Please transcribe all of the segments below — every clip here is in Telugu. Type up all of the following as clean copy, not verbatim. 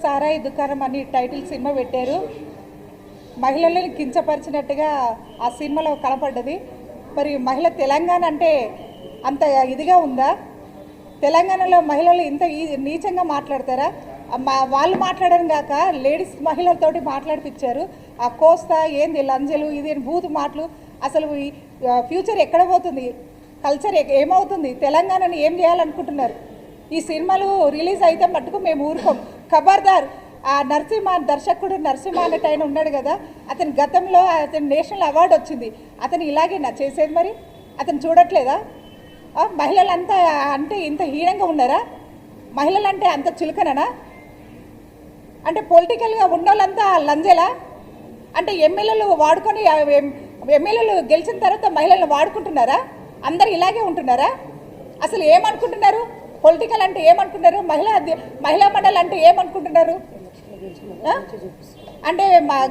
సారాయి దుకాణం అని టైటిల్ సినిమా పెట్టారు. మహిళలను కించపరిచినట్టుగా ఆ సినిమాలో కనపడ్డది. మరి మహిళ తెలంగాణ అంటే అంత ఇదిగా ఉందా? తెలంగాణలో మహిళలు ఇంత నీచంగా మాట్లాడతారా? వాళ్ళు మాట్లాడడం కాక లేడీస్ మహిళలతోటి మాట్లాడిపించారు. ఆ కోస్తా ఏంది లంజలు ఇది బూతు మాటలు. అసలు ఫ్యూచర్ ఎక్కడ పోతుంది? కల్చర్ ఏమవుతుంది? తెలంగాణని ఏం చేయాలనుకుంటున్నారు? ఈ సినిమాలు రిలీజ్ అయితే మట్టుకు మేము ఊరుకోం. ఖబర్దార్. ఆ దర్శకుడు నరసింహ అన్నట్టు ఆయన ఉన్నాడు కదా, అతని గతంలో అతని నేషనల్ అవార్డు వచ్చింది. అతను ఇలాగే చేసేది. మరి అతను చూడట్లేదా? మహిళలంతా అంటే ఇంత హీనంగా ఉన్నారా? మహిళలంటే అంత చులకననా? అంటే పొలిటికల్గా ఉన్నోళ్ళంతా లంజలా? అంటే ఎమ్మెల్యేలు వాడుకొని ఎమ్మెల్యేలు గెలిచిన తర్వాత మహిళలను వాడుకుంటున్నారా? అందరు ఇలాగే ఉంటున్నారా? అసలు ఏమనుకుంటున్నారు? పొలిటికల్ అంటే ఏమనుకుంటున్నారు? మహిళా మండలి అంటే ఏమనుకుంటున్నారు? అంటే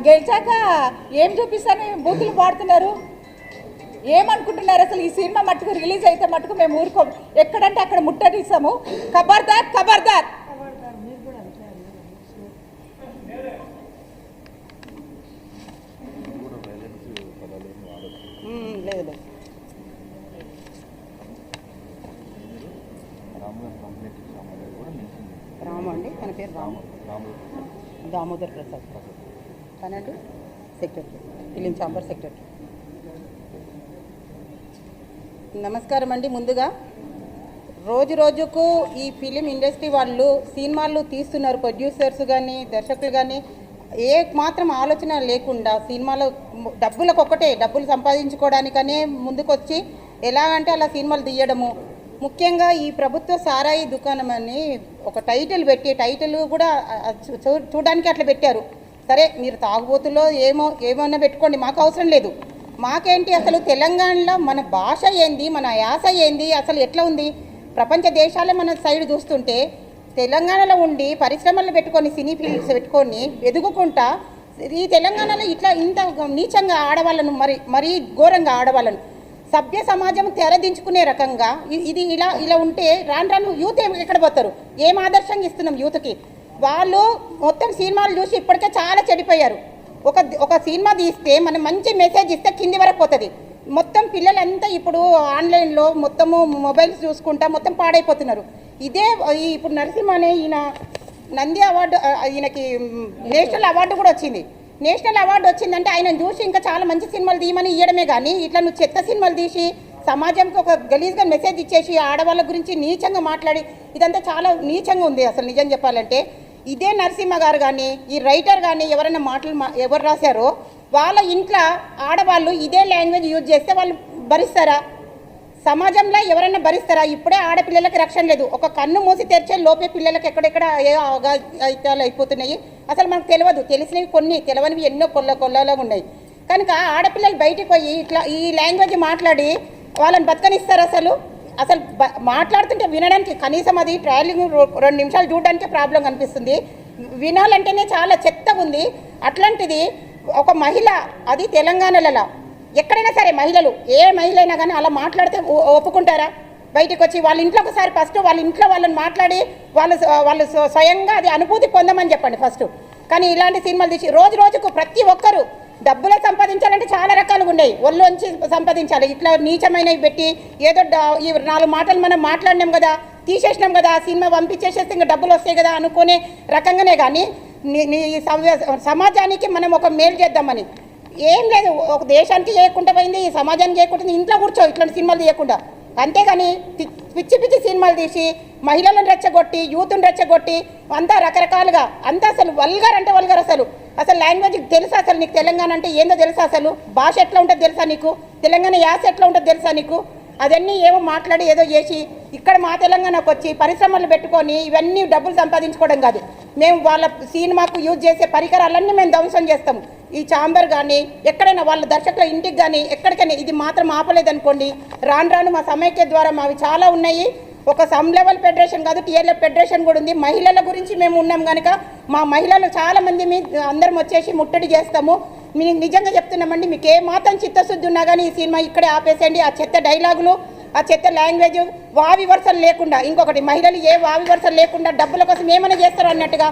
గెలిచాక ఏం చూపిస్తారని బూతులు పాడుతున్నారు. ఏమనుకుంటున్నారు? అసలు ఈ సినిమా మట్టుకు రిలీజ్ అయితే మట్టుకు మేము ఊరుకోం. ఎక్కడంటే అక్కడ ముట్టడిస్తాము. ఖబర్దార్ ఖబర్దార్. లేదు రాము అండి, తన పేరు దామోదర్ ప్రసాద్. తనటు సెక్రటరీ, ఫిలిం ఛాంబర్ సెక్రటరీ. నమస్కారం అండి. ముందుగా రోజు రోజుకు ఈ ఫిలిం ఇండస్ట్రీ వాళ్ళు సినిమాలు తీస్తున్నారు. ప్రొడ్యూసర్స్ కానీ దర్శకులు కానీ ఏ మాత్రం ఆలోచన లేకుండా సినిమాలో డబ్బులు సంపాదించుకోవడానికనే ముందుకొచ్చి ఎలాగంటే అలా సినిమాలు తీయడము. ముఖ్యంగా ఈ ప్రభుత్వ సారాయి దుకాణం అని ఒక టైటిల్ పెట్టి, టైటిల్ కూడా చూడడానికి అట్లా పెట్టారు. సరే, మీరు తాగుబోతులో ఏమన్నా పెట్టుకోండి, మాకు అవసరం లేదు. మాకేంటి అసలు తెలంగాణలో మన భాష ఏంది, మన యాస ఏంది, అసలు ఎట్లా ఉంది? ప్రపంచ దేశాలే మన సైడ్ చూస్తుంటే తెలంగాణలో ఉండి పరిశ్రమలు పెట్టుకొని సినీ ఫీల్డ్స్ పెట్టుకొని ఎదుగుకుంటా ఈ తెలంగాణలో ఇంత నీచంగా ఆడవాళ్ళను మరీ ఘోరంగా ఆడవాళ్ళను సభ్య సమాజం తెరదించుకునే రకంగా ఇది ఇలా ఉంటే రాను యూత్ ఎక్కడ పోతారు? ఏం ఆదర్శంగా ఇస్తున్నాం యూత్కి? వాళ్ళు మొత్తం సినిమాలు చూసి ఇప్పటికే చాలా చెడిపోయారు. ఒక సినిమా తీస్తే మనం మంచి మెసేజ్ ఇస్తే కింది వరకు పోతుంది. మొత్తం పిల్లలంతా ఇప్పుడు ఆన్లైన్లో మొత్తము మొబైల్స్ చూసుకుంటా మొత్తం పాడైపోతున్నారు. ఇదే ఇప్పుడు నరసింహ అనే ఈయన నంది అవార్డు, ఈయనకి నేషనల్ అవార్డు కూడా వచ్చింది. నేషనల్ అవార్డు వచ్చిందంటే ఆయన చూసి ఇంకా చాలా మంచి సినిమాలు తీయమని ఇవ్వడమే కానీ ఇట్లా నువ్వు చెత్త సినిమాలు తీసి సమాజంకి ఒక గలీజ్గా మెసేజ్ ఇచ్చేసి ఆడవాళ్ళ గురించి నీచంగా మాట్లాడి ఇదంతా చాలా నీచంగా ఉంది. అసలు నిజం చెప్పాలంటే ఇదే నరసింహ గారు కానీ ఈ రైటర్ కానీ ఎవరైనా ఎవరు రాశారో వాళ్ళ ఇంట్లో ఆడవాళ్ళు ఇదే లాంగ్వేజ్ యూజ్ చేస్తే వాళ్ళు భరిస్తారా? సమాజంలో ఎవరైనా భరిస్తారా? ఇప్పుడే ఆడపిల్లలకి రక్షణ లేదు. ఒక కన్ను మూసి తెరిచే లోపే పిల్లలకి ఎక్కడెక్కడ ఏ అఘాయిత్యాలు అయిపోతున్నాయి. అసలు మనకు తెలియదు. తెలిసినవి కొన్ని, తెలియనివి ఎన్నో కొల్లలాగా ఉన్నాయి. కనుక ఆడపిల్లలు బయటికి పోయి ఇట్లా ఈ లాంగ్వేజ్ మాట్లాడి వాళ్ళని బతకనిస్తారు? అసలు మాట్లాడుతుంటే వినడానికి కనీసం అది ట్రావెలింగ్ 2 నిమిషాలు చూడడానికే ప్రాబ్లం కనిపిస్తుంది. వినాలంటేనే చాలా చెత్తగా ఉంది. అట్లాంటిది ఒక మహిళ, అది తెలంగాణలో ఎక్కడైనా సరే మహిళలు, ఏ మహిళ అయినా కానీ అలా మాట్లాడితే ఒప్పుకుంటారా? బయటకు వచ్చి వాళ్ళ ఇంట్లో ఒకసారి ఫస్ట్ వాళ్ళ ఇంట్లో వాళ్ళని మాట్లాడి వాళ్ళు స్వయంగా అది అనుభూతి పొందమని చెప్పండి ఫస్ట్. కానీ ఇలాంటి సినిమాలు తీసి రోజు రోజుకు ప్రతి ఒక్కరు డబ్బులే సంపాదించాలంటే చాలా రకాలుగా ఉన్నాయి. ఒళ్ళొంచి సంపాదించాలి. ఇట్లా నీచమైనవి పెట్టి ఏదో ఈ 4 మాటలు మనం మాట్లాడినాం కదా, తీసేసినాం కదా, సినిమా పంపించేసేస్తే ఇంకా డబ్బులు వస్తాయి కదా అనుకునే రకంగానే కానీ సమాజానికి మనం ఒక మేలు చేద్దామని ఏం లేదు. ఒక దేశానికి చేయకుండా పోయింది, ఈ సమాజానికి చేయకుండా ఇంట్లో కూర్చో ఇట్లాంటి సినిమాలు తీయకుండా. అంతేగాని పిచ్చి సినిమాలు తీసి మహిళలను రెచ్చగొట్టి యూత్ని రెచ్చగొట్టి అంతా రకరకాలుగా అంతా అసలు వల్గర్ అంటే వల్గర్. అసలు లాంగ్వేజ్ తెలుసా? అసలు నీకు తెలంగాణ అంటే ఏందో తెలుసా? అసలు భాష ఎట్లా ఉంటుందో తెలుసా నీకు? తెలంగాణ యాస ఎట్లా ఉంటుందో తెలుసా నీకు? అవన్నీ ఏమో మాట్లాడి ఏదో చేసి ఇక్కడ మా తెలంగాణకు వచ్చి పరిశ్రమలు పెట్టుకొని ఇవన్నీ డబ్బులు సంపాదించుకోవడం కాదు. మేము వాళ్ళ సినిమాకు యూజ్ చేసే పరికరాలన్నీ మేము ధ్వంసం చేస్తాము. ఈ ఛాంబర్ కానీ ఎక్కడైనా వాళ్ళ దర్శకుల ఇంటికి కానీ ఎక్కడికైనా ఇది మాత్రం ఆపలేదనుకోండి, రాను మా సమైక్య ద్వారా మావి చాలా ఉన్నాయి. ఒక సమ్ లెవెల్ ఫెడరేషన్ కాదు, టియర్ లెవెల్ ఫెడరేషన్ కూడా ఉంది. మహిళల గురించి మేము ఉన్నాం కనుక మా మహిళలు చాలామంది అందరం వచ్చేసి ముట్టడి చేస్తాము. మీకు నిజంగా చెప్తున్నామండి, మీకు ఏ మాత్రం చిత్తశుద్ధి ఉన్నా కానీ ఈ సినిమా ఇక్కడే ఆపేసేయండి. ఆ చెత్త డైలాగులు ఆ చెత్త లాంగ్వేజ్ వావి వరుసలు లేకుండా, ఇంకొకటి మహిళలు ఏ వావి వరుసలు లేకుండా డబ్బుల కోసం ఏమైనా చేస్తారు అన్నట్టుగా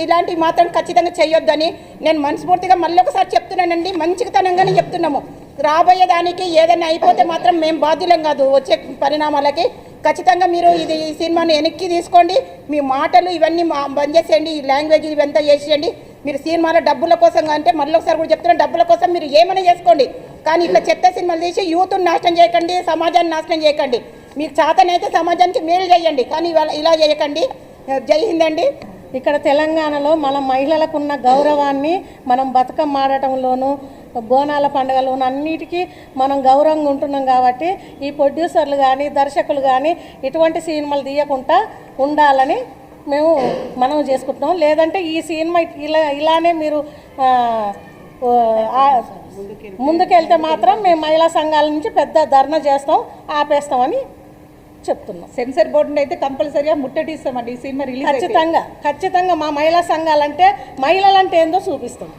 ఇలాంటివి మాత్రం ఖచ్చితంగా చేయొద్దని నేను మనస్ఫూర్తిగా మళ్ళీ ఒకసారి చెప్తున్నానండి. మంచితనంగానే చెప్తున్నాము. రాబోయే దానికి ఏదైనా అయిపోతే మాత్రం మేము బాధ్యులం కాదు. వచ్చే పరిణామాలకి ఖచ్చితంగా మీరు ఈ సినిమాని వెనక్కి తీసుకోండి. మీ మాటలు ఇవన్నీ బంద్ చేసేయండి. ఈ లాంగ్వేజ్ ఇవంతా చేసేయండి. మీరు సినిమాలో డబ్బుల కోసం అంటే మళ్ళీ ఒకసారి కూడా చెప్తున్నాను, డబ్బుల కోసం మీరు ఏమైనా చేసుకోండి, కానీ ఇట్లా చెత్త సినిమాలు తీసి యూత్ని నాశనం చేయకండి, సమాజాన్ని నాశనం చేయకండి. మీకు చేతనైతే సమాజానికి మేలు చేయండి, కానీ ఇలా చేయకండి. జై హింద్ అండి. ఇక్కడ తెలంగాణలో మన మహిళలకు ఉన్న గౌరవాన్ని మనం బతుకమ్మ ఆడటంలోనూ బోనాల పండుగలోనూ అన్నిటికీ మనం గౌరవంగా ఉంటున్నాం. కాబట్టి ఈ ప్రొడ్యూసర్లు కానీ దర్శకులు కానీ ఇటువంటి సినిమాలు తీయకుండా ఉండాలని మేము మనం చేసుకుంటున్నాం. లేదంటే ఈ సినిమా ఇలానే మీరు ముందుకెళ్తే మాత్రం మేము మహిళా సంఘాల నుంచి పెద్ద ధర్నా చేస్తాం, ఆపేస్తామని చెప్తున్నాం. సెన్సర్ బోర్డుని అయితే కంపల్సరీగా ముట్టడిస్తామండి ఈ సినిమా రిలీజ్. ఖచ్చితంగా మా మహిళా సంఘాలంటే మహిళలంటే ఏందో చూపిస్తాం.